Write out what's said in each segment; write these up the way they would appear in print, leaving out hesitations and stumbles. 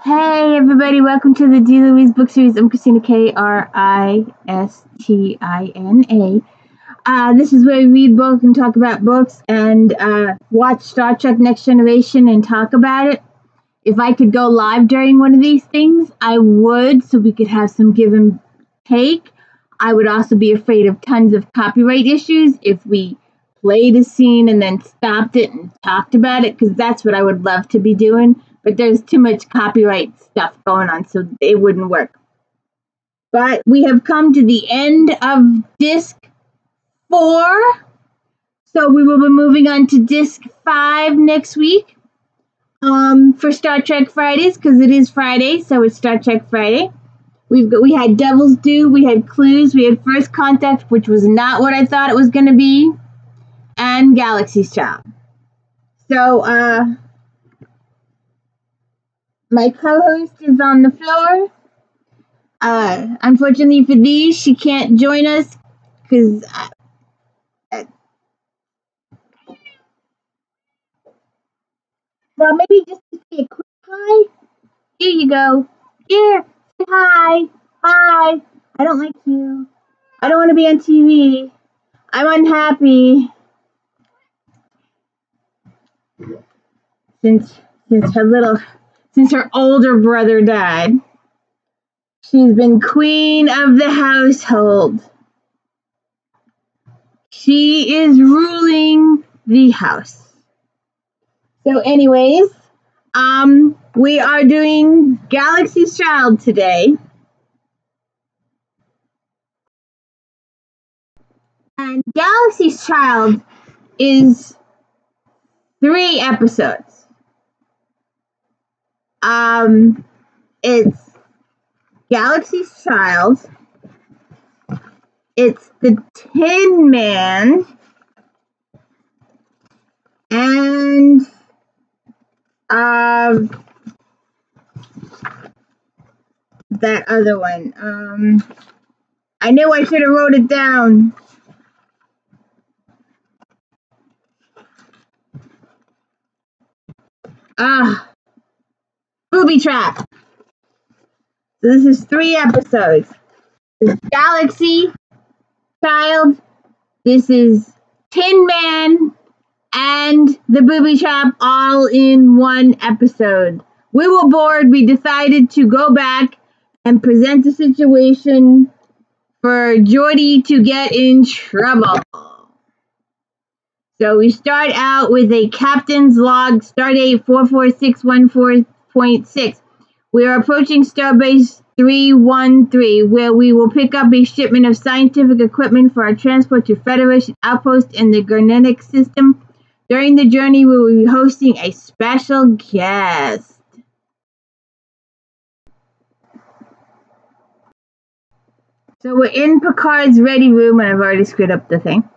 Hey everybody, welcome to the D. Louise book series. I'm Christina Kristina. This is where we read books and talk about books and watch Star Trek Next Generation and talk about it. If I could go live during one of these things, I would, so we could have some give and take. I would also be afraid of tons of copyright issues if we played a scene and then stopped it and talked about it, because that's what I would love to be doing. But there's too much copyright stuff going on, so it wouldn't work. But we have come to the end of Disc 4, so we will be moving on to Disc 5 next week for Star Trek Fridays, because it is Friday, so it's Star Trek Friday. We had Devil's Due, we had Clues, we had First Contact, which was not what I thought it was going to be, and Galaxy's Child. So, my co-host is on the floor. Unfortunately for these, she can't join us because well, maybe just to say a quick hi. Here you go. Here, say hi. Hi. I don't like you. I don't want to be on TV. I'm unhappy. Since her older brother died. She's been queen of the household. She is ruling the house. So anyways, we are doing Galaxy's Child today. And Galaxy's Child is 3 episodes. It's Galaxy's Child. It's the Tin Man. And that other one. I knew I should have wrote it down. Booby Trap. So this is 3 episodes. This is Galaxy Child. This is Tin Man and the Booby Trap all in one episode. We were bored. We decided to go back and present a situation for Geordi to get in trouble. So we start out with a captain's log, stardate 44614.6. We are approaching Starbase 313, where we will pick up a shipment of scientific equipment for our transport to Federation outpost in the Gernetic system. During the journey, we will be hosting a special guest. So we're in Picard's ready room, and I've already screwed up the thing.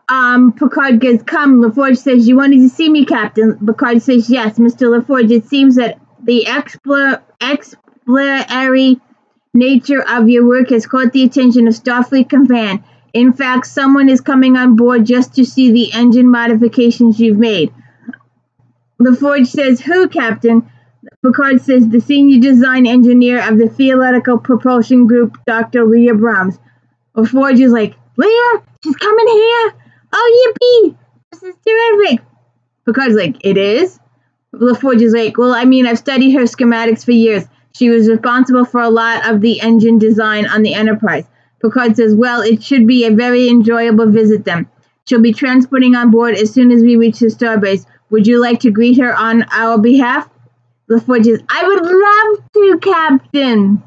Picard goes, "Come." LaForge says, "You wanted to see me, Captain?" Picard says, "Yes, Mr. LaForge. It seems that the exploratory nature of your work has caught the attention of Starfleet Command. In fact, someone is coming on board just to see the engine modifications you've made." LaForge says, "Who, Captain?" Picard says, "The senior design engineer of the Theoretical Propulsion Group, Dr. Leah Brahms." LaForge is like, "Leah? She's coming here? Oh, yippee! This is terrific." Picard's like, "It is?" LaForge is like, "Well, I mean, I've studied her schematics for years. She was responsible for a lot of the engine design on the Enterprise." Picard says, "Well, it should be a very enjoyable visit then. She'll be transporting on board as soon as we reach the starbase. Would you like to greet her on our behalf?" LaForge says, "I would love to, Captain."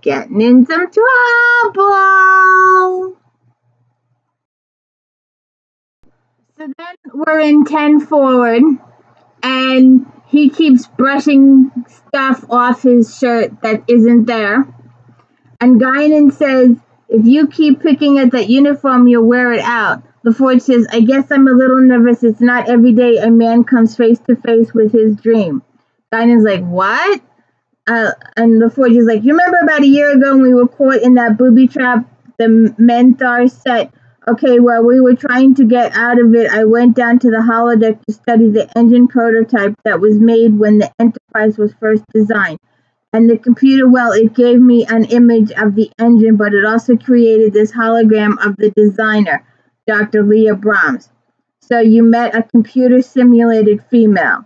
Getting in some trouble. So then we're in 10 forward, and he keeps brushing stuff off his shirt that isn't there. And Guinan says, "If you keep picking at that uniform, you'll wear it out." LaForge says, "I guess I'm a little nervous. It's not every day a man comes face to face with his dream." Guinan's like, "What?" And LaForge is like, "You remember about a year ago when we were caught in that booby trap, the Menthar set Okay, while we were trying to get out of it, I went down to the holodeck to study the engine prototype that was made when the Enterprise was first designed. And the computer, well, it gave me an image of the engine, but it also created this hologram of the designer, Dr. Leah Brahms. So you met a computer simulated female.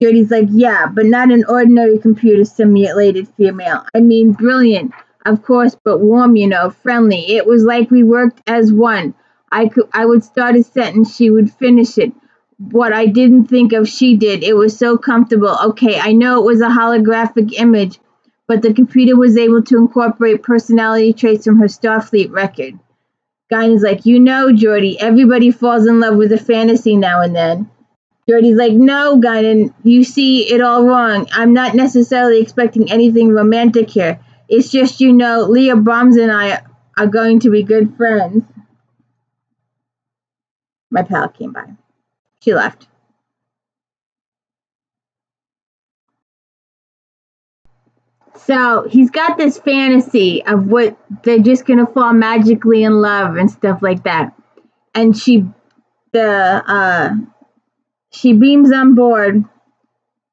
Geordi's like, yeah, but not an ordinary computer simulated female. I mean, brilliant, of course, but warm, friendly. It was like we worked as one. I would start a sentence, she would finish it. What I didn't think of, she did. It was so comfortable. Okay, I know it was a holographic image, but the computer was able to incorporate personality traits from her Starfleet record. Guy's like, Geordi, everybody falls in love with a fantasy now and then. Geordi's like, no, Guinan, you see it all wrong. I'm not necessarily expecting anything romantic here. It's just, Leah Brahms and I are going to be good friends. My pal came by. She left. So he's got this fantasy of what they're just going to fall magically in love and stuff like that. And she beams on board,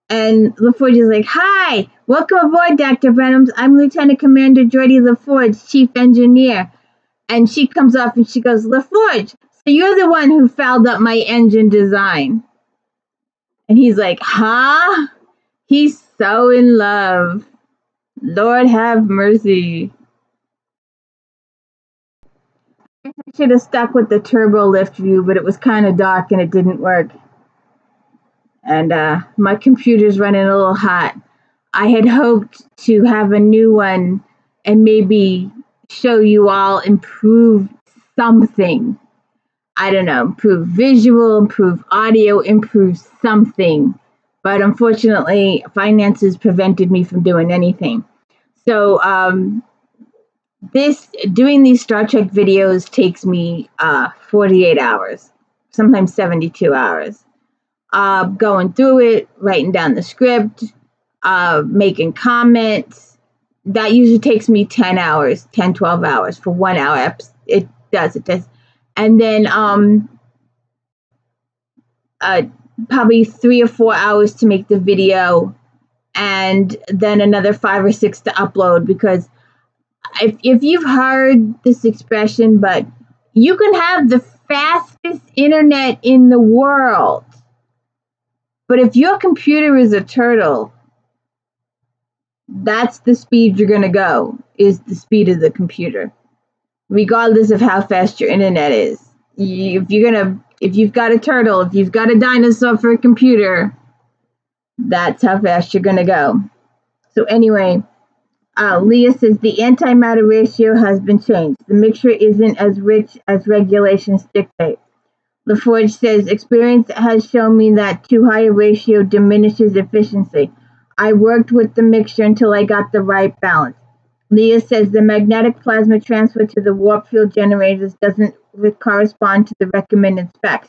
and LaForge is like, hi, welcome aboard, Dr. Brenhams. I'm Lieutenant Commander Geordi LaForge, Chief Engineer. And she comes off and she goes, LaForge, so you're the one who fouled up my engine design. And he's like, huh? He's so in love. Lord have mercy. I should have stuck with the turbo lift view, but it was kind of dark and it didn't work. And my computer's running a little hot. I had hoped to have a new one and maybe show you all improve something. I don't know, improve visual, improve audio, improve something. But unfortunately, finances prevented me from doing anything. So doing these Star Trek videos takes me 48 hours, sometimes 72 hours. Going through it, writing down the script, making comments. That usually takes me 10 hours, 10, 12 hours for 1 hour. It does. And then probably 3 or 4 hours to make the video, and then another 5 or 6 to upload, because if you've heard this expression, but you can have the fastest internet in the world, but if your computer is a turtle, that's the speed you're going to go, is the speed of the computer, regardless of how fast your internet is. If you've got a turtle, if you've got a dinosaur for a computer, that's how fast you're going to go. So anyway, Leah says the antimatter ratio has been changed. The mixture isn't as rich as regulations dictate. LaForge says experience has shown me that too high a ratio diminishes efficiency. I worked with the mixture until I got the right balance. Leah says the magnetic plasma transfer to the warp field generators doesn't correspond to the recommended specs.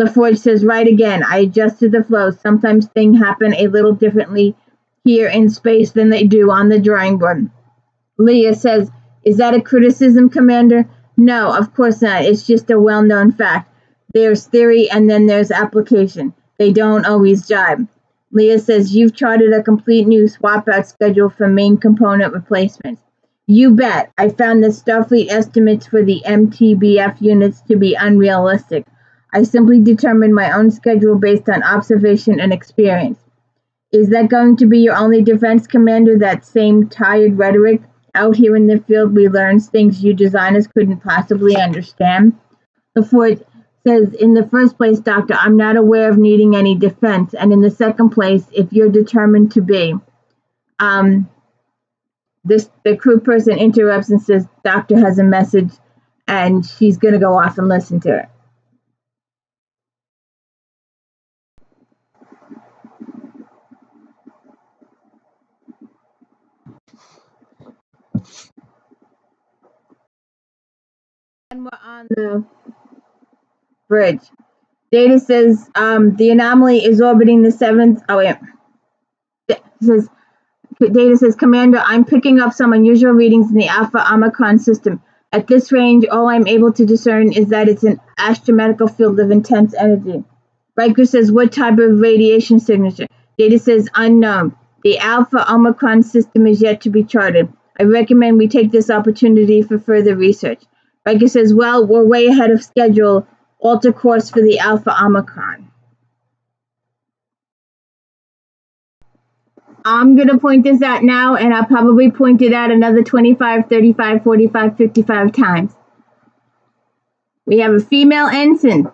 LaForge says, right again, I adjusted the flow. Sometimes things happen a little differently here in space than they do on the drawing board. Leah says, is that a criticism, Commander? No, of course not. It's just a well-known fact. There's theory and then there's application. They don't always jibe. Leah says, you've charted a complete new swap-out schedule for main component replacements. You bet. I found the Starfleet estimates for the MTBF units to be unrealistic. I simply determined my own schedule based on observation and experience. Is that going to be your only defense, Commander? That same tired rhetoric? Out here in the field, we learn things you designers couldn't possibly understand. LaForge says, in the first place, Doctor, I'm not aware of needing any defense. And in the second place, if you're determined to be. The crew person interrupts and says, Doctor has a message, and she's going to go off and listen to it. And we're on the bridge. Data says the anomaly is orbiting the seventh. Oh, wait. Data says, Commander, I'm picking up some unusual readings in the Alpha Omicron system. At this range, all I'm able to discern is that it's an astronomical field of intense energy. Riker says, what type of radiation signature? Data says, unknown. The Alpha Omicron system is yet to be charted. I recommend we take this opportunity for further research. Riker says, well, we're way ahead of schedule. Alter course for the Alpha Omicron. I'm going to point this out now, and I'll probably point it out another 25, 35, 45, 55 times. We have a female ensign.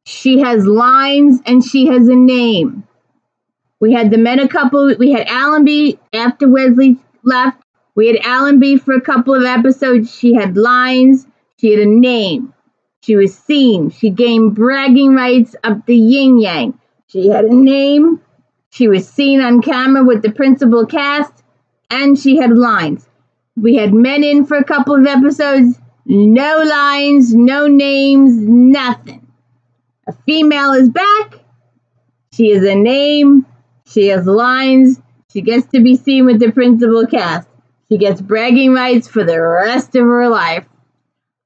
She has lines, and she has a name. We had the Meta couple. We had Allenby after Wesley left. We had Allenby for a couple of episodes. She had lines. She had a name. She was seen. She gained bragging rights up the yin-yang. She had a name. She was seen on camera with the principal cast, and she had lines. We had men in for a couple of episodes. No lines, no names, nothing. A female is back. She has a name. She has lines. She gets to be seen with the principal cast. She gets bragging rights for the rest of her life.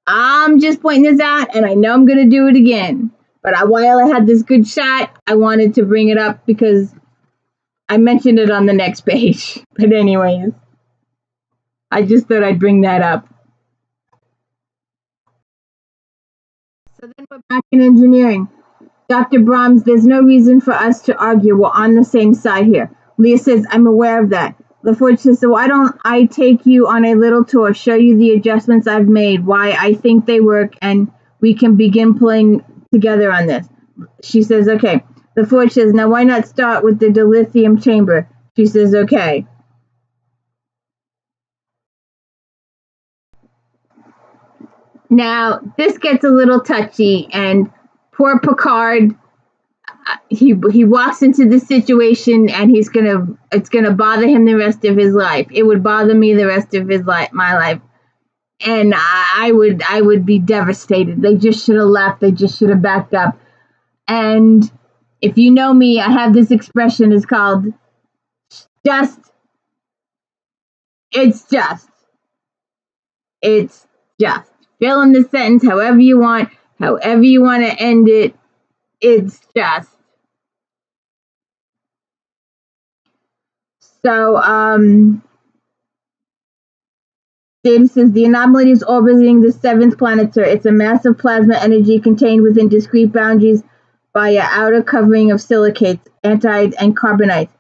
I'm just pointing this out, and I know I'm going to do it again. But while I had this good shot, I wanted to bring it up because I mentioned it on the next page. But anyways, I just thought I'd bring that up. So then we're back in engineering. Dr. Brahms, there's no reason for us to argue. We're on the same side here. Leah says, I'm aware of that. LaForge says, so why don't I take you on a little tour, show you the adjustments I've made, why I think they work, and we can begin pulling together on this. She says, okay. LaForge says, now why not start with the dilithium chamber? She says, okay. Now, this gets a little touchy, and poor Picard, he walks into this situation, and it's gonna bother him the rest of his life. It would bother me the rest of my life, and I would be devastated. They just should have left. They just should have backed up. And if you know me, I have this expression. It's called just. It's just. It's just. Fill in the sentence however you want to end it. It's just. So, Data says the anomaly is orbiting the seventh planet, sir. It's a massive plasma energy contained within discrete boundaries by an outer covering of silicates, antides, and carbonites.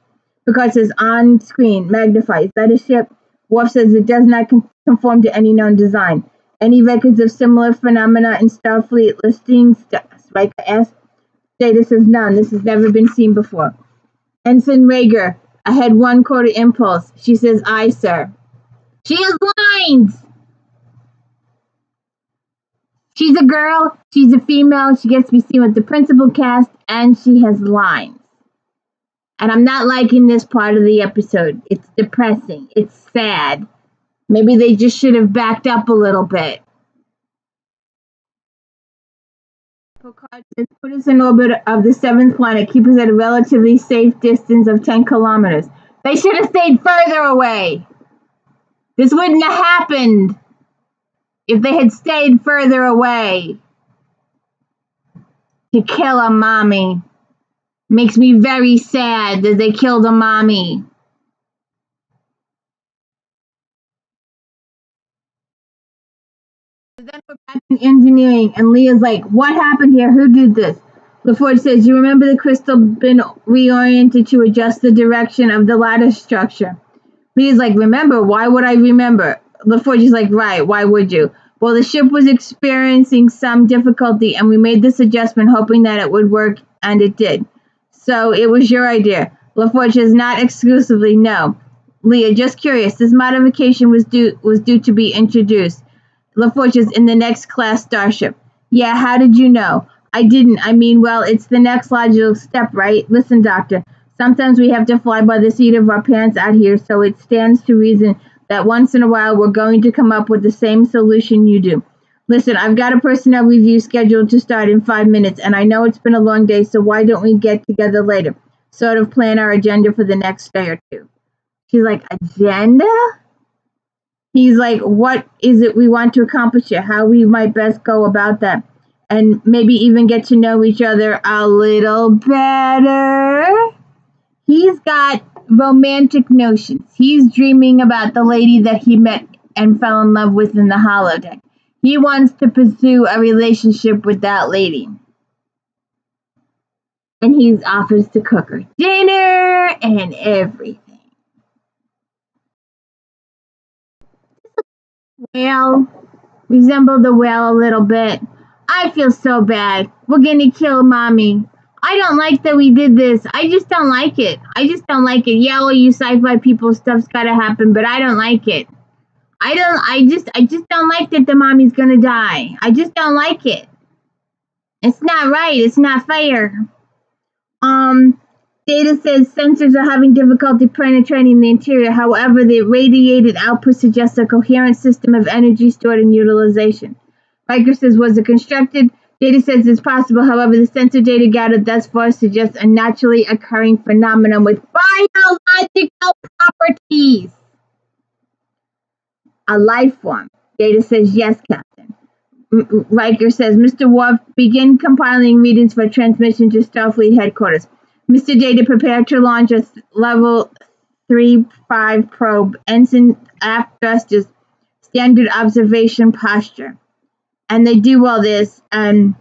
Picard says on screen, magnify. Is that a ship? Worf says it does not conform to any known design. Any records of similar phenomena in Starfleet listings? Riker asks. Data says none. This has never been seen before. Ensign Rager, I had 1/4 impulse. She says, aye, sir. She has lines. She's a girl. She's a female. She gets to be seen with the principal cast, and she has lines. And I'm not liking this part of the episode. It's depressing. It's sad. Maybe they just should have backed up a little bit. Picard says, put us in orbit of the seventh planet. Keep us at a relatively safe distance of 10 kilometers. They should have stayed further away. This wouldn't have happened if they had stayed further away. To kill a mommy makes me very sad that they killed a mommy. Then we're back in engineering, and Leah's like, what happened here? Who did this? LaForge says, you remember the crystal been reoriented to adjust the direction of the lattice structure? Leah's like, remember? Why would I remember? LaForge is like, right, why would you? Well, the ship was experiencing some difficulty, and we made this adjustment hoping that it would work, and it did. So it was your idea. LaForge says, not exclusively, no. Leah, just curious, this modification was due to be introduced. LaForge is in the next class starship. Yeah, how did you know? I didn't. I mean, well, it's the next logical step, right? Listen, Doctor, sometimes we have to fly by the seat of our pants out here, so it stands to reason that once in a while we're going to come up with the same solution you do. Listen, I've got a personnel review scheduled to start in 5 minutes, and I know it's been a long day, so why don't we get together later? Sort of plan our agenda for the next day or two. She's like, agenda? he's like, what is it we want to accomplish here? How we might best go about that? And maybe even get to know each other a little better. He's got romantic notions. He's dreaming about the lady that he met and fell in love with in the holodeck. He wants to pursue a relationship with that lady. And he offers to cook her dinner and everything. Whale resemble the whale a little bit. I feel so bad. We're gonna kill mommy. I don't like that we did this. I just don't like it. I just don't like it. Yeah, all you sci-fi people stuff's gotta happen, but I don't like it. I just don't like that the mommy's gonna die. I just don't like it. It's not right. It's not fair. Data says sensors are having difficulty penetrating the interior. However, the radiated output suggests a coherent system of energy stored in utilization. Riker says, was it constructed? Data says it's possible. However, the sensor data gathered thus far suggests a naturally occurring phenomenon with biological properties. A life form. Data says, yes, Captain. Riker says, Mr. Worf, begin compiling readings for transmission to Starfleet headquarters. Mr. Data prepared to launch a level 3-5 probe. Ensign aft thrusters, standard observation posture. And they do all this, and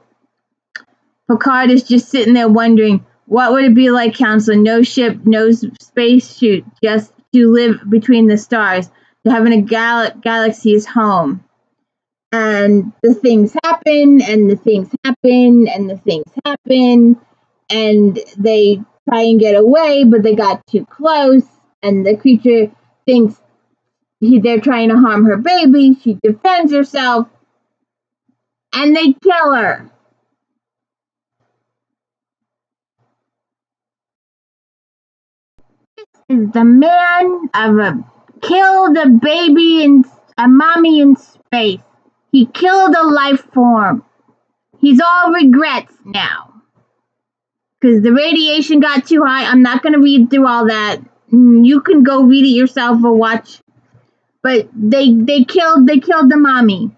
Picard is just sitting there wondering, what would it be like, Counselor? No ship, no spacesuit, just to live between the stars, to have in a galaxy's home. And the things happen, and the things happen, and the things happen, and they try and get away, but they got too close, and the creature thinks they're trying to harm her baby. She defends herself, and they kill her. This is the man of killed a baby and a mommy in space. He killed a life form. He's all regrets now. Because the radiation got too high. I'm not going to read through all that. You can go read it yourself or watch. But they killed the mommy.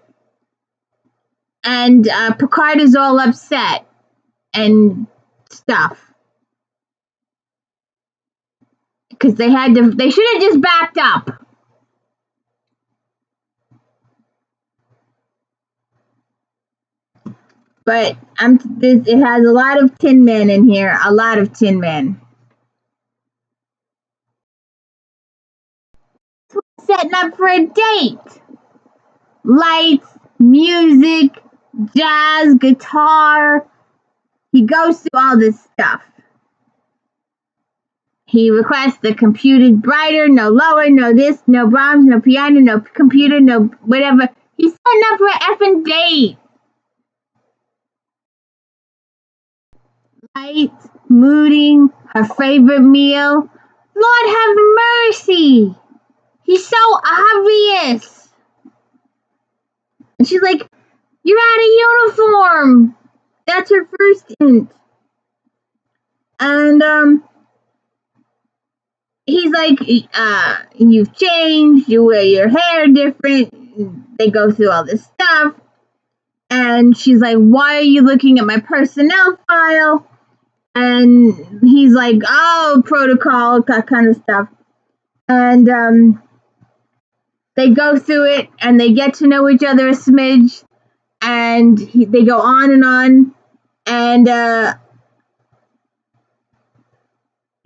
And Picard is all upset and stuff. Because they should have just backed up. But it has a lot of Tin Men in here. A lot of Tin Men. Setting up for a date. Lights, music, jazz, guitar. He goes through all this stuff. He requests the computer brighter, no lower, no this, no Brahms, no piano, no computer, no whatever. He's setting up for an effing date. Lights, mooding, her favorite meal. Lord have mercy. He's so obvious. And she's like, you're out of uniform. That's her first hint. And he's like, you've changed, you wear your hair different. They go through all this stuff. And she's like, why are you looking at my personnel file? And he's like, oh, protocol, that kind of stuff. And they go through it, and they get to know each other a smidge. And they go on and on. And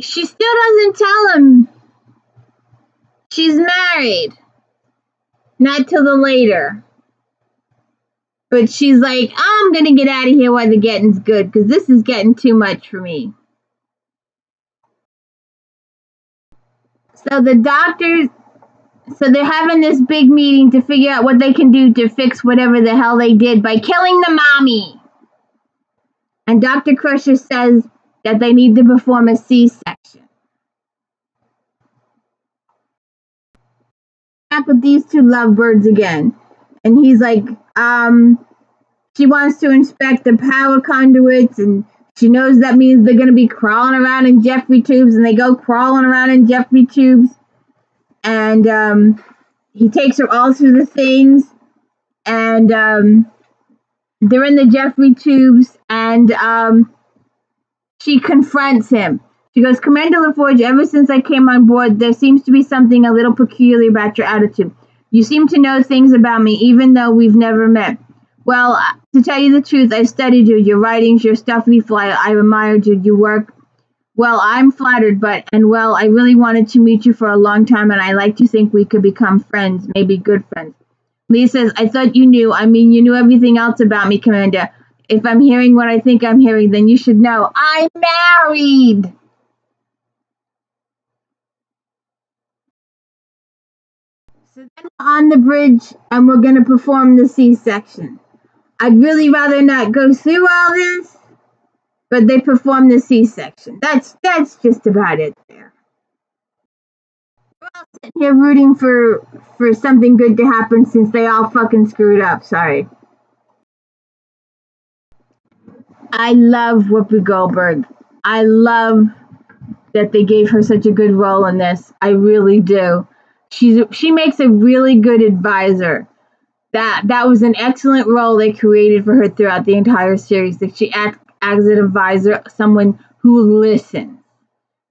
she still doesn't tell him she's married. Not till the later. But she's like, I'm going to get out of here while the getting's good, because this is getting too much for me. So they're having this big meeting to figure out what they can do to fix whatever the hell they did by killing the mommy. And Dr. Crusher says that they need to perform a C-section. Back with these two lovebirds again. And he's like, she wants to inspect the power conduits, and she knows that means they're going to be crawling around in Jeffrey tubes, and they go crawling around in Jeffrey tubes. And he takes her all through the things, and they're in the Jeffrey tubes, and she confronts him. She goes, Commander LaForge, ever since I came on board, there seems to be something a little peculiar about your attitude. You seem to know things about me, even though we've never met. Well, to tell you the truth, I studied you, your writings, your stuff we fly. I admired you, your work. Well, I'm flattered, I really wanted to meet you for a long time, and I like to think we could become friends, maybe good friends. Leah says, I thought you knew. I mean, you knew everything else about me, Commander. If I'm hearing what I think I'm hearing, then you should know. I'm married! So then we're on the bridge, and we're going to perform the C-section. I'd really rather not go through all this, but they perform the C-section. That's just about it there. We're all sitting here rooting for something good to happen since they all fucking screwed up. Sorry. I love Whoopi Goldberg. I love that they gave her such a good role in this. I really do. She makes a really good advisor. That was an excellent role they created for her throughout the entire series. That she acts as an advisor, someone who listens.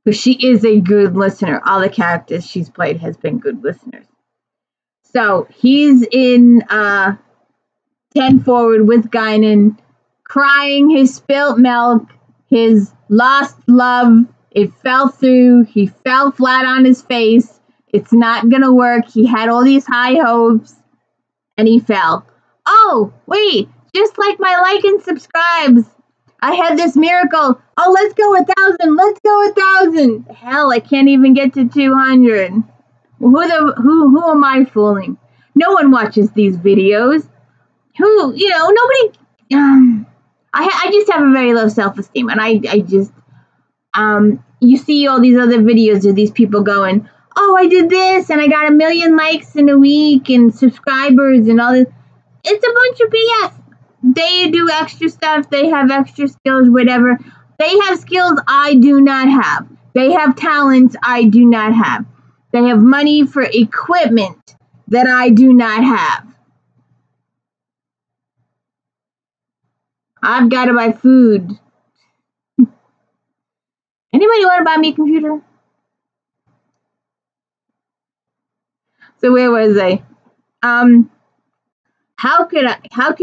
Because she is a good listener. All the characters she's played has been good listeners. So he's in 10 forward with Guinan, crying his spilt milk, his lost love. It fell through. He fell flat on his face. It's not going to work. He had all these high hopes, and he fell. Oh, wait, just like my like and subscribes. I had this miracle. Oh, let's go 1,000. Let's go 1,000. Hell, I can't even get to 200. Who am I fooling? No one watches these videos. Nobody. I just have a very low self-esteem, and I just, you see all these other videos of these people going, oh, I did this, and I got 1 million likes in a week, and subscribers, and all this. It's a bunch of BS. They do extra stuff. They have extra skills, whatever. They have skills I do not have. They have talents I do not have. They have money for equipment that I do not have. I've got to buy food. Anybody want to buy me a computer? So where was I? How could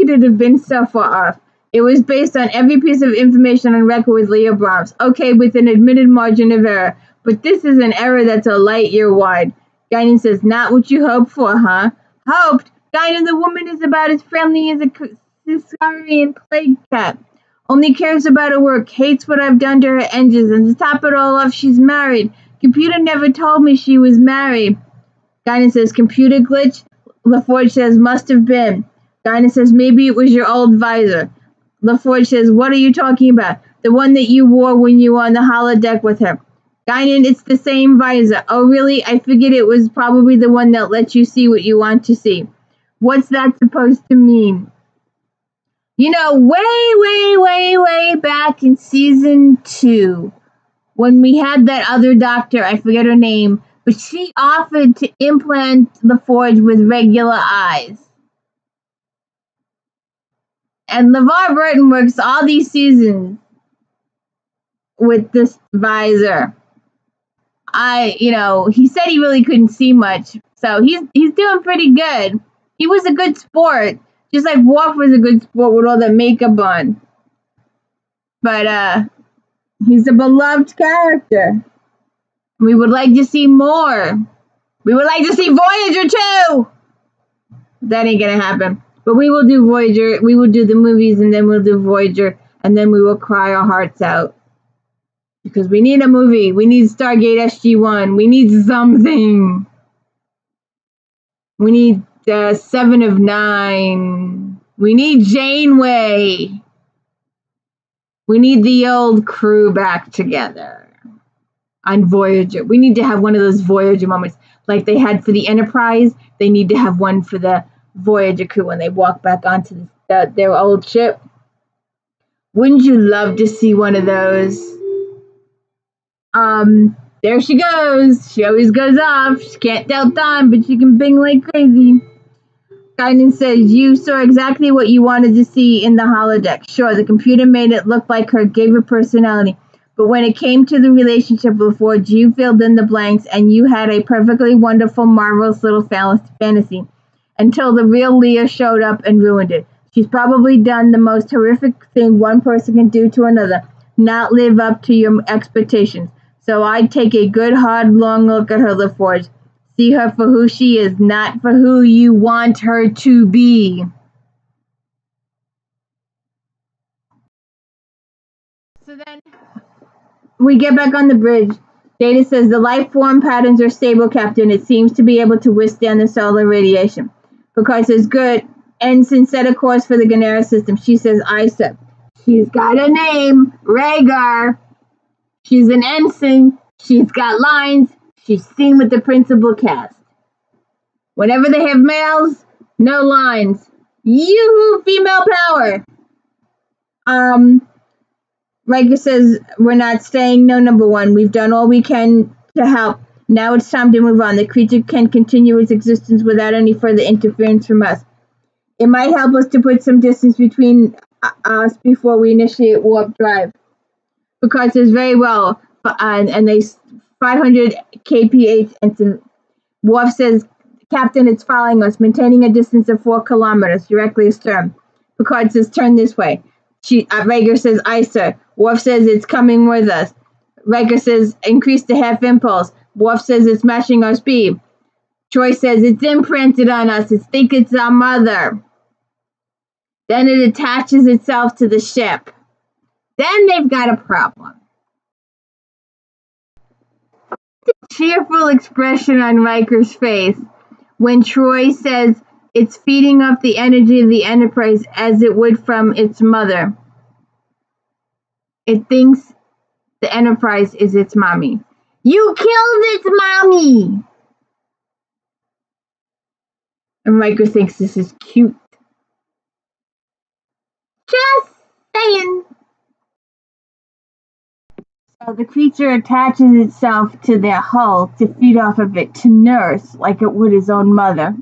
it have been so far off? It was based on every piece of information on record with Leah Brahms. Okay, with an admitted margin of error. But this is an error that's a light year wide. Guinan says, not what you hoped for, huh? Hoped? Guinan, the woman is about as friendly as a Caesarean plague cat. Only cares about her work, hates what I've done to her engines, and to top it all off, she's married. Computer never told me she was married. Guinan says, computer glitch? LaForge says, must have been. Guinan says, maybe it was your old visor. LaForge says, what are you talking about? The one that you wore when you were on the holodeck with her. Guinan, it's the same visor. Oh, really? I figured it was probably the one that lets you see what you want to see. What's that supposed to mean? You know, way back in season 2, when we had that other doctor, I forget her name, but she offered to implant LaForge with regular eyes. And LeVar Burton works all these seasons with this visor. He said he really couldn't see much, so he's doing pretty good. He was a good sport, just like Worf was a good sport with all the makeup on. But he's a beloved character. We would like to see more. We would like to see Voyager too. That ain't gonna happen. But we will do Voyager. We will do the movies, and then we'll do Voyager, and then we will cry our hearts out. Because we need a movie. We need Stargate SG-1. We need something. We need 7 of 9. We need Janeway. We need the old crew back together on Voyager. We need to have one of those Voyager moments like they had for the Enterprise. They need to have one for the Voyager crew when they walk back onto their old ship. Wouldn't you love to see one of those? There she goes. She always goes off. She can't tell time, but she can bing like crazy. Guidance says, you saw exactly what you wanted to see in the holodeck. Sure, the computer made it look like her, gave her personality. But when it came to the relationship with Forge, you filled in the blanks, and you had a perfectly wonderful, marvelous little fantasy. Until the real Leah showed up and ruined it. She's probably done the most horrific thing one person can do to another, not live up to your expectations. So I'd take a good, hard, long look at her, LaForge. See her for who she is, not for who you want her to be. So then we get back on the bridge. Data says the life form patterns are stable, Captain. It seems to be able to withstand the solar radiation. Picard says, good. Ensign set a course for the Ganera system. She says, ISA. She's got a name, Rhaegar. She's an ensign. She's got lines. She's seen with the principal cast. Whenever they have males, no lines. Yoo-hoo, female power. Riker says, we're not staying. No, number one. We've done all we can to help. Now it's time to move on. The creature can continue its existence without any further interference from us. It might help us to put some distance between us before we initiate warp drive. Picard says, very well. And they 500 kph. And Worf says, Captain, it's following us, maintaining a distance of 4 kilometers, directly astern. Picard says, turn this way. Riker says, aye, sir. Worf says, it's coming with us. Riker says, increase the half impulse. Worf says, it's matching our speed. Troy says, it's imprinted on us. It thinks it's our mother. Then it attaches itself to the ship. Then they've got a problem. The cheerful expression on Riker's face when Troy says it's feeding off the energy of the Enterprise as it would from its mother. It thinks the Enterprise is its mommy. You killed its mommy! And Riker thinks this is cute. Just saying. So the creature attaches itself to their hull to feed off of it, to nurse like it would his own mother.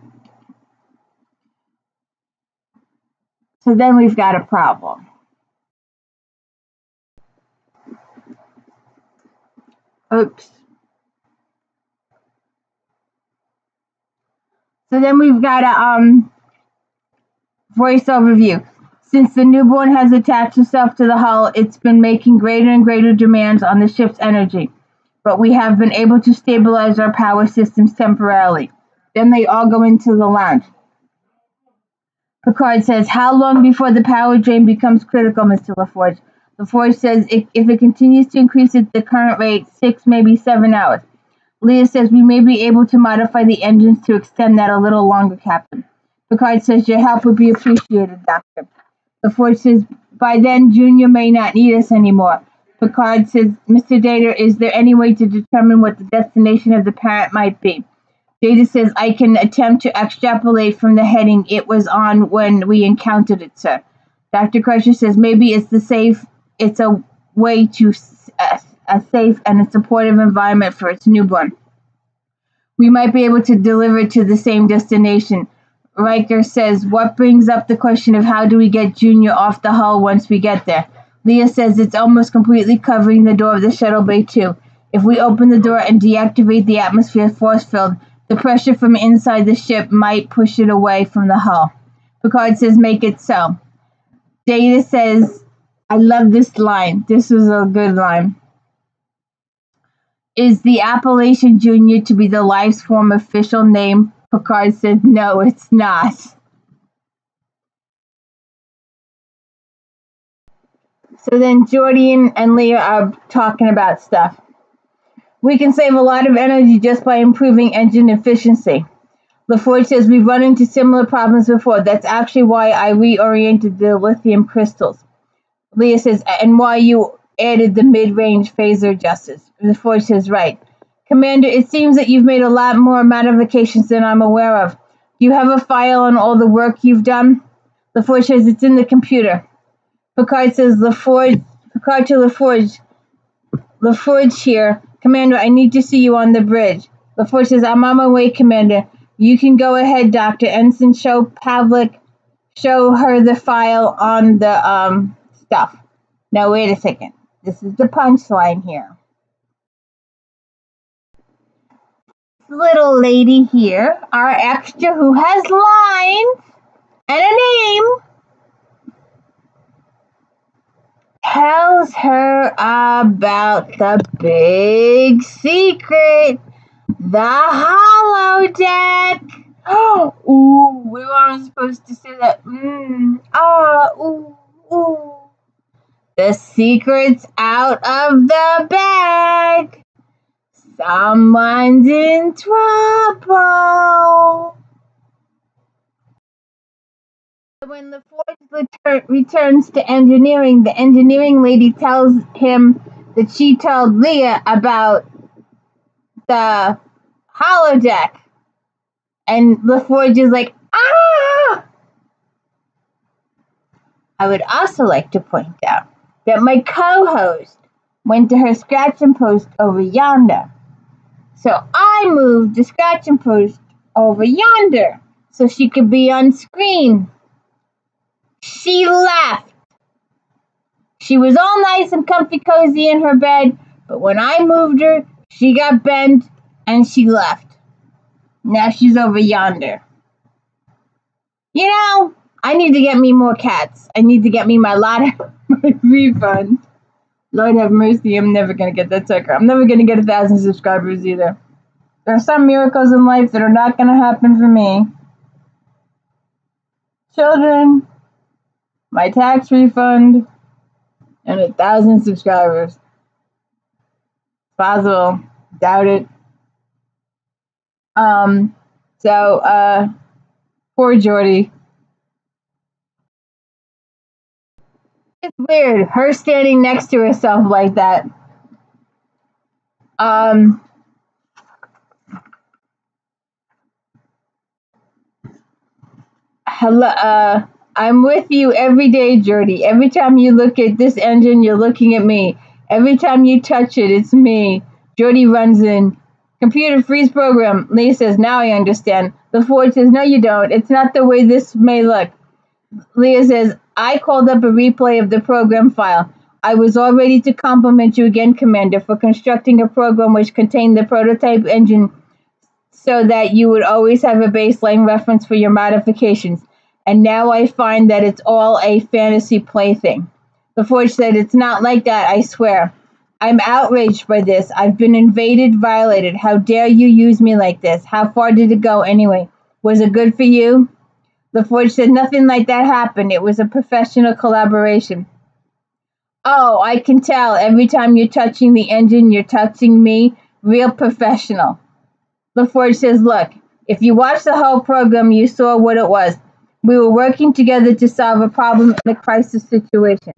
So then we've got a problem. Oops. So then we've got a voice overview. Since the newborn has attached itself to the hull, it's been making greater and greater demands on the ship's energy. But we have been able to stabilize our power systems temporarily. Then they all go into the lounge. Picard says, how long before the power drain becomes critical, Mr. LaForge? LaForge says, if it continues to increase at the current rate, 6, maybe 7 hours. Leah says, we may be able to modify the engines to extend that a little longer, Captain. Picard says, your help would be appreciated, Doctor. LaForge says, by then, Junior may not need us anymore. Picard says, Mr. Data, is there any way to determine what the destination of the parent might be? Data says, I can attempt to extrapolate from the heading it was on when we encountered it, sir. Dr. Crusher says, maybe it's a way to a safe and a supportive environment for its newborn. We might be able to deliver it to the same destination. Riker says, what brings up the question of how do we get Junior off the hull once we get there? Leah says it's almost completely covering the door of the shuttle bay too. If we open the door and deactivate the atmosphere force field, the pressure from inside the ship might push it away from the hull. Picard says, make it so. Data says, I love this line. This was a good line. Is the Appalachian Junior to be the life's form official name? Picard said, no, it's not. So then Geordi and Leah are talking about stuff. We can save a lot of energy just by improving engine efficiency. LaForge says, we've run into similar problems before. That's actually why I reoriented the lithium crystals. Leah says, and why you added the mid-range phaser adjusters. LaForge says, right. Commander, it seems that you've made a lot more modifications than I'm aware of. Do you have a file on all the work you've done? LaForge says, it's in the computer. Picard says, Picard to LaForge here, Commander, I need to see you on the bridge. LaForge says, I'm on my way, Commander. You can go ahead, Dr. Ensign. Show her the file on the stuff. Now, wait a second. This is the punchline here. Little lady here, our extra who has lines and a name, tells her about the big secret, the holodeck. Ooh, we weren't supposed to say that. Ooh. The secret's out of the bag. Someone's in trouble. When the force returns to engineering, the engineering lady tells him that she told Leah about the holodeck. And LaForge is like, ah! I would also like to point out that my co-host went to her scratch and post over yonder. So I moved the scratch and post over yonder so she could be on screen. She left. She was all nice and comfy cozy in her bed, but when I moved her, she got bent and she left. Now she's over yonder. You know, I need to get me more cats. I need to get me my refund. Lord have mercy, I'm never going to get that sucker. I'm never going to get 1,000 subscribers either. There are some miracles in life that are not going to happen for me. Children, my tax refund, and 1,000 subscribers. Possible. Doubt it. Poor Geordi. It's weird, her standing next to herself like that. Hello, I'm with you every day, Geordi. Every time you look at this engine, you're looking at me. Every time you touch it, it's me. Geordi runs in. Computer freeze program. Leah says, now I understand. LaForge says, no, you don't. It's not the way this may look. Leah says, I called up a replay of the program file. I was all ready to compliment you again, Commander, for constructing a program which contained the prototype engine so that you would always have a baseline reference for your modifications. And now I find that it's all a fantasy plaything. LaForge said, it's not like that, I swear. I'm outraged by this. I've been invaded, violated. How dare you use me like this? How far did it go anyway? Was it good for you? LaForge said, nothing like that happened. It was a professional collaboration. Oh, I can tell. Every time you're touching the engine, you're touching me. Real professional. LaForge says, look, if you watched the whole program, you saw what it was. We were working together to solve a problem in a crisis situation.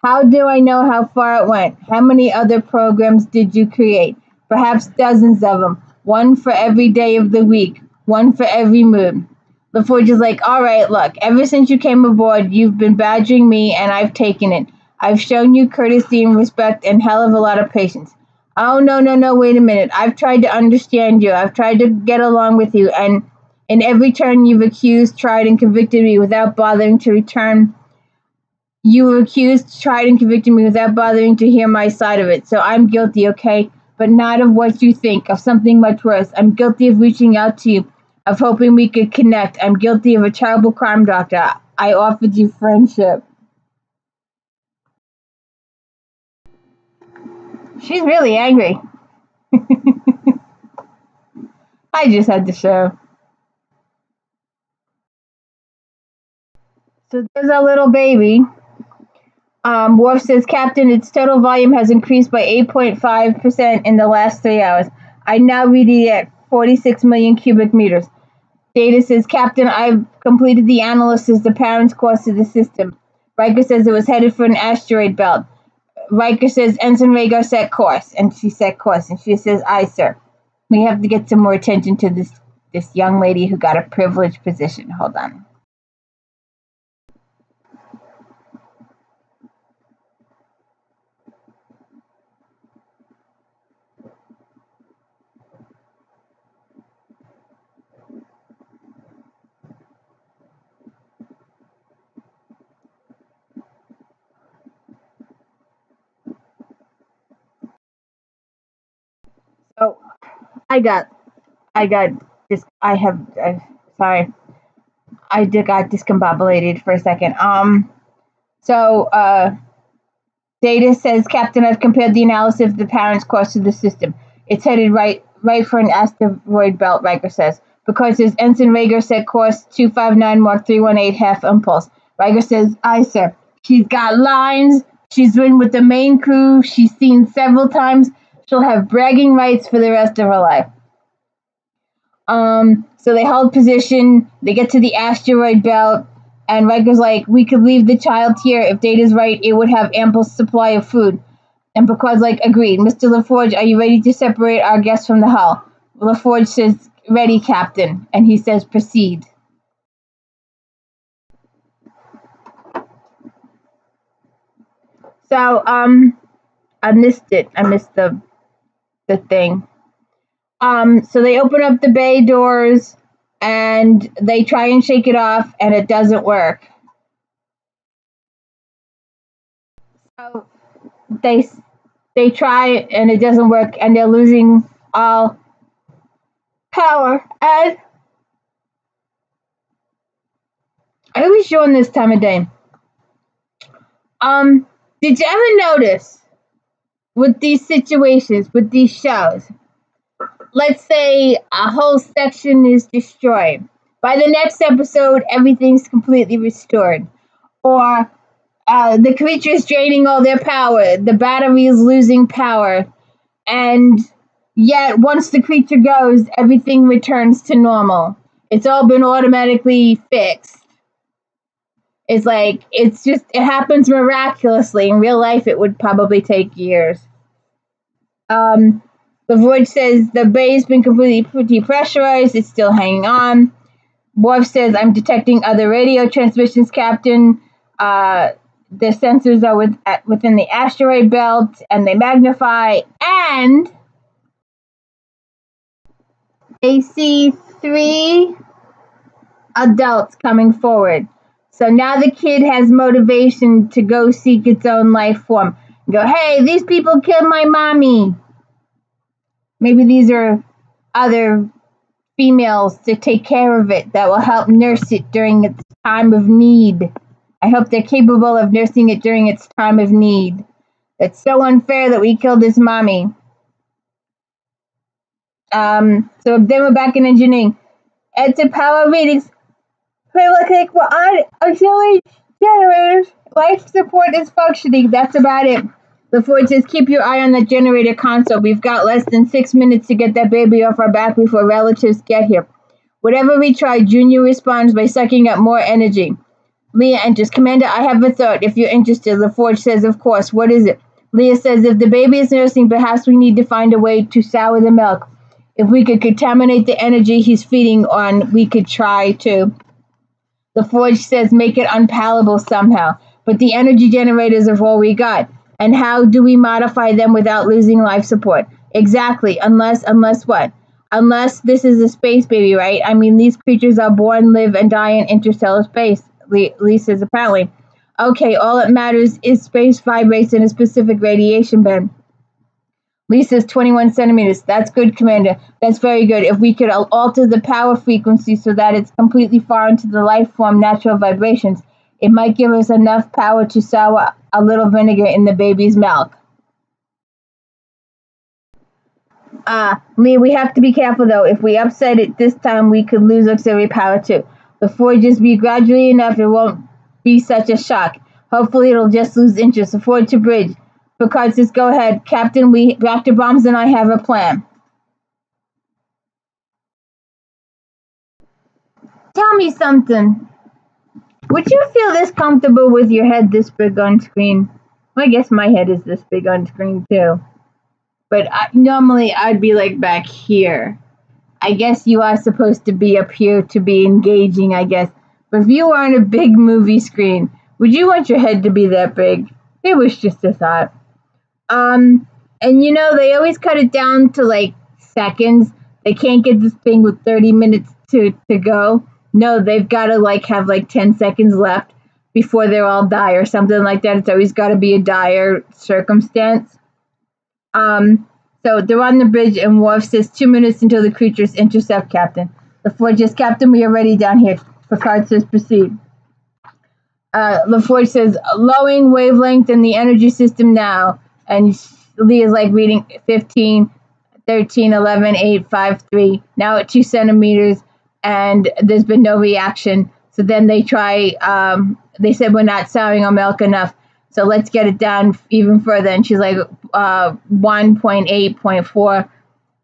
How do I know how far it went? How many other programs did you create? Perhaps dozens of them. One for every day of the week. One for every mood. LaForge is like, all right, look, ever since you came aboard, you've been badgering me, and I've taken it. I've shown you courtesy and respect and hell of a lot of patience. Oh, no, wait a minute. I've tried to understand you. I've tried to get along with you, and in every turn you've accused, tried, and convicted me without bothering to return. You were accused, tried, and convicted me without bothering to hear my side of it. So I'm guilty, okay? But not of what you think, of something much worse. I'm guilty of reaching out to you, of hoping we could connect. I'm guilty of a terrible crime, Doctor. I offered you friendship. She's really angry. I just had to show. So there's our little baby. Worf says, Captain, its total volume has increased by 8.5% in the last 3 hours. I now read it at 46 million cubic meters. Data says, Captain, I've completed the analysis, the parent's course of the system. Riker says it was headed for an asteroid belt. Riker says, Ensign Rhaegar set course. And she set course. And she says, aye, sir. We have to get some more attention to this young lady who got a privileged position. Hold on. Oh, I got, I got this. Sorry, got discombobulated for a second. So, Data says, Captain, I've compared the analysis of the parents' course to the system. It's headed right for an asteroid belt, Riker says. Because his Ensign Rager set course 259 Mark 318 half impulse. Riker says, aye, sir. She's got lines. She's been with the main crew. She's seen several times. She'll have bragging rights for the rest of her life. So they hold position. They get to the asteroid belt. And Riker's like, we could leave the child here. If Data's right, it would have ample supply of food. And Picard's like, agreed. Mr. LaForge, are you ready to separate our guests from the hull? LaForge says, ready, Captain. And he says, proceed. So, I missed it. I missed the thing. So they open up the bay doors and they try and shake it off and it doesn't work. So they try and it doesn't work and they're losing all power. And I always during this time of day. Did you ever notice with these situations, with these shows, let's say a whole section is destroyed. By the next episode, everything's completely restored. Or the creature is draining all their power. The battery is losing power. And yet, once the creature goes, everything returns to normal. It's all been automatically fixed. It's like, it happens miraculously. In real life, it would probably take years. The Void says the bay's been completely depressurized. It's still hanging on. Worf says, I'm detecting other radio transmissions, Captain. The sensors are within the asteroid belt, and they magnify, and they see 3 adults coming forward. So now the kid has motivation to go seek its own life form. Go, hey, these people killed my mommy. Maybe these are other females to take care of it that will help nurse it during its time of need. I hope they're capable of nursing it during its time of need. It's so unfair that we killed his mommy. So then we're back in engineering. Enter power readings. They look like we're on auxiliary generators. Life support is functioning. That's about it. LaForge says, keep your eye on the generator console. We've got less than 6 minutes to get that baby off our back before relatives get here. Whatever we try, Junior responds by sucking up more energy. Leah enters. Commander, I have a thought. If you're interested, LaForge says, of course. What is it? Leah says, if the baby is nursing, perhaps we need to find a way to sour the milk. If we could contaminate the energy he's feeding on, we could try to. LaForge says, make it unpalatable somehow. But the energy generators are all we got. And how do we modify them without losing life support? Exactly. Unless what? Unless this is a space baby, right? I mean, these creatures are born, live, and die in interstellar space. Lee says, apparently. Okay, all that matters is space vibrates in a specific radiation band. Lee says 21 centimeters. That's good, Commander. That's very good. If we could alter the power frequency so that it's completely foreign to the life form natural vibrations, it might give us enough power to sour a little vinegar in the baby's milk. Lee, we have to be careful, though. If we upset it this time, we could lose auxiliary power, too. Before it just be gradually enough, it won't be such a shock. Hopefully, it'll just lose interest. Afford to bridge. Picard says, go ahead. Captain, Dr. Bombs and I have a plan. Tell me something. Would you feel this comfortable with your head this big on screen? Well, I guess my head is this big on screen, too. But normally, I'd be, like, back here. I guess you are supposed to be up here to be engaging, I guess. But if you were on a big movie screen, would you want your head to be that big? It was just a thought. And you know, they always cut it down to like seconds. They can't get this thing with 30 minutes to go. No, they've got to like have like 10 seconds left before they all die or something like that. It's always got to be a dire circumstance. So they're on the bridge, and Worf says 2 minutes until the creatures intercept, Captain. LaForge says, Captain, we are ready down here. Picard says, proceed. LaForge says, lowering wavelength in the energy system now. And Leah's like reading 15, 13, 11, 8, 5, 3. Now at 2 centimeters, and there's been no reaction. So then they try, they said we're not souring our milk enough. So let's get it down even further. And she's like, 1.8, 0.4,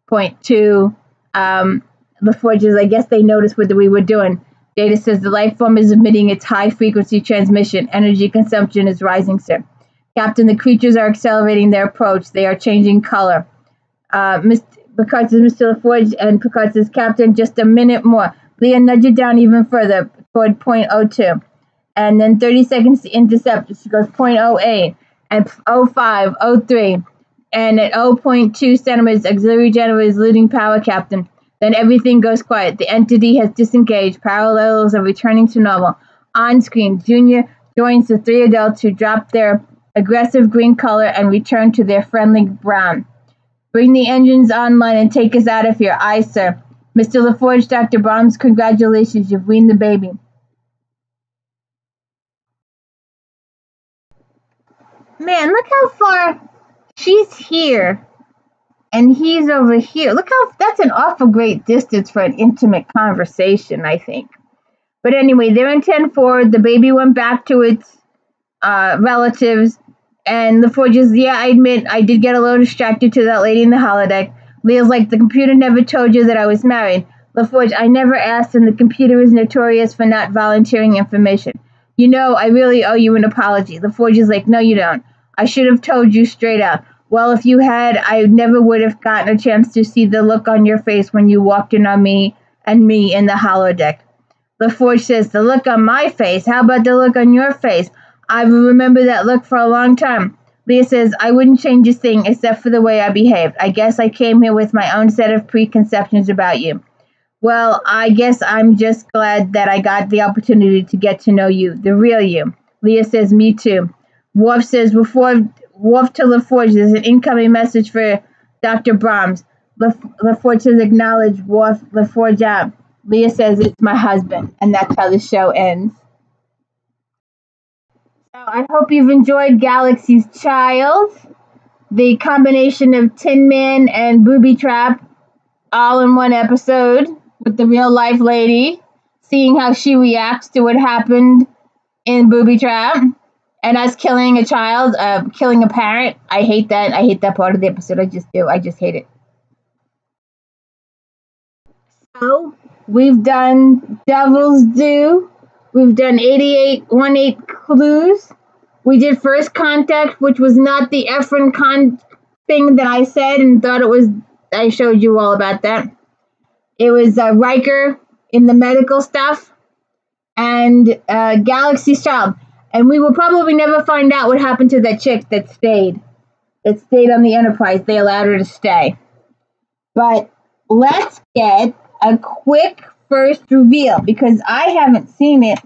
0.2. LaForge is, I guess they noticed what we were doing. Data says the life form is emitting its high-frequency transmission. Energy consumption is rising, sir. Captain, the creatures are accelerating their approach. They are changing color. Picard says, Mr. LaForge, and Picard says, Captain, just a minute more. Leah, nudge it down even further toward 0.02. And then 30 seconds to intercept. She goes 0.08 and 0.5, 0.3. And at 0.2 centimeters, auxiliary generator is losing power, Captain. Then everything goes quiet. The entity has disengaged. Power levels are returning to normal. On screen, Junior joins the 3 adults who drop their aggressive green color and return to their friendly brown. Bring the engines online and take us out of here. Aye, sir. Mr. LaForge, Dr. Brahms, congratulations. You've weaned the baby. Man, look how far she's here. And he's over here. Look how, that's an awful great distance for an intimate conversation, I think. But anyway, they're in 10-4. The baby went back to its relatives. And LaForge is, yeah, I admit, I did get a little distracted to that lady in the holodeck. Leah's like, the computer never told you that I was married. LaForge, I never asked, and the computer is notorious for not volunteering information. You know, I really owe you an apology. LaForge is like, no, you don't. I should have told you straight out. Well, if you had, I never would have gotten a chance to see the look on your face when you walked in on me in the holodeck. LaForge says, the look on my face? How about the look on your face? I will remember that look for a long time. Leah says, I wouldn't change a thing except for the way I behaved. I guess I came here with my own set of preconceptions about you. Well, I guess I'm just glad that I got the opportunity to get to know you, the real you. Leah says, me too. Worf says, Worf to LaForge, there's an incoming message for Dr. Brahms. LaForge says, acknowledge. Worf, LaForge out. Leah says, it's my husband. And that's how the show ends. So I hope you've enjoyed Galaxy's Child. The combination of Tin Man and Booby Trap all in one episode with the real life lady, seeing how she reacts to what happened in Booby Trap. And us killing a child, killing a parent. I hate that. I hate that part of the episode. I just do. I just hate it. So, we've done Devil's Due. We've done 18 Clues. We did First Contact, which was not the Efren thing that I said and thought it was. I showed you all about that. It was Riker in the medical stuff. And Galaxy's Child. And we will probably never find out what happened to that chick that stayed on the Enterprise. They allowed her to stay. But let's get a quick first reveal, because I haven't seen it,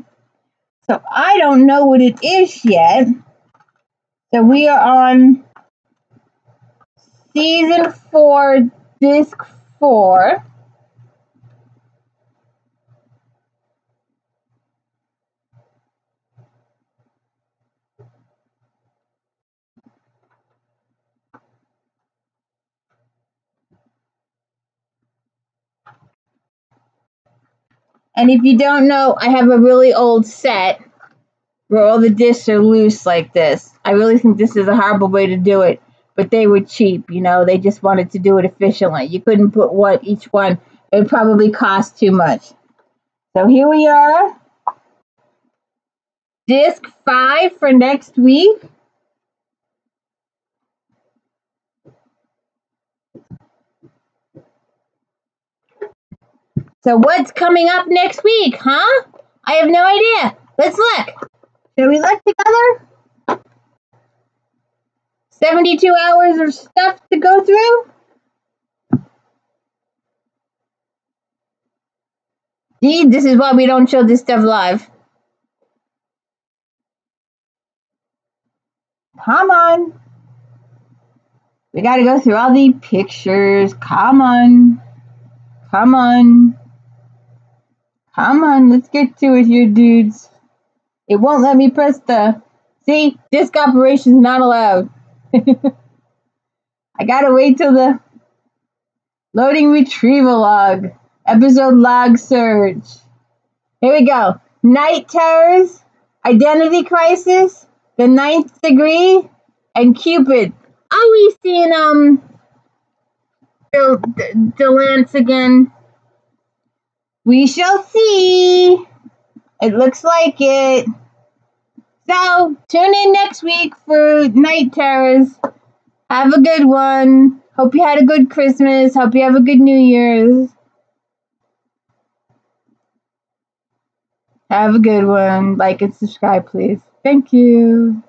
so I don't know what it is yet. So we are on Season 4, Disc 4. And if you don't know, I have a really old set where all the discs are loose like this. I really think this is a horrible way to do it, but they were cheap, you know. They just wanted to do it efficiently. You couldn't put each one. It would probably cost too much. So here we are. Disc 5 for next week. So what's coming up next week, huh? I have no idea. Let's look. Shall we look together? 72 hours of stuff to go through? See, this is why we don't show this stuff live. Come on. We gotta go through all the pictures. Come on. Come on. Come on, let's get to it here, dudes. It won't let me press the... See? Disk operation's not allowed. I gotta wait till the loading retrieval log. Episode log search. Here we go. Night terrors, identity crisis, the ninth degree, and Cupid. Are we seeing Delance again? We shall see. It looks like it. So tune in next week for Night Terrors. Have a good one. Hope you had a good Christmas. Hope you have a good New Year's. Have a good one. Like and subscribe, please. Thank you.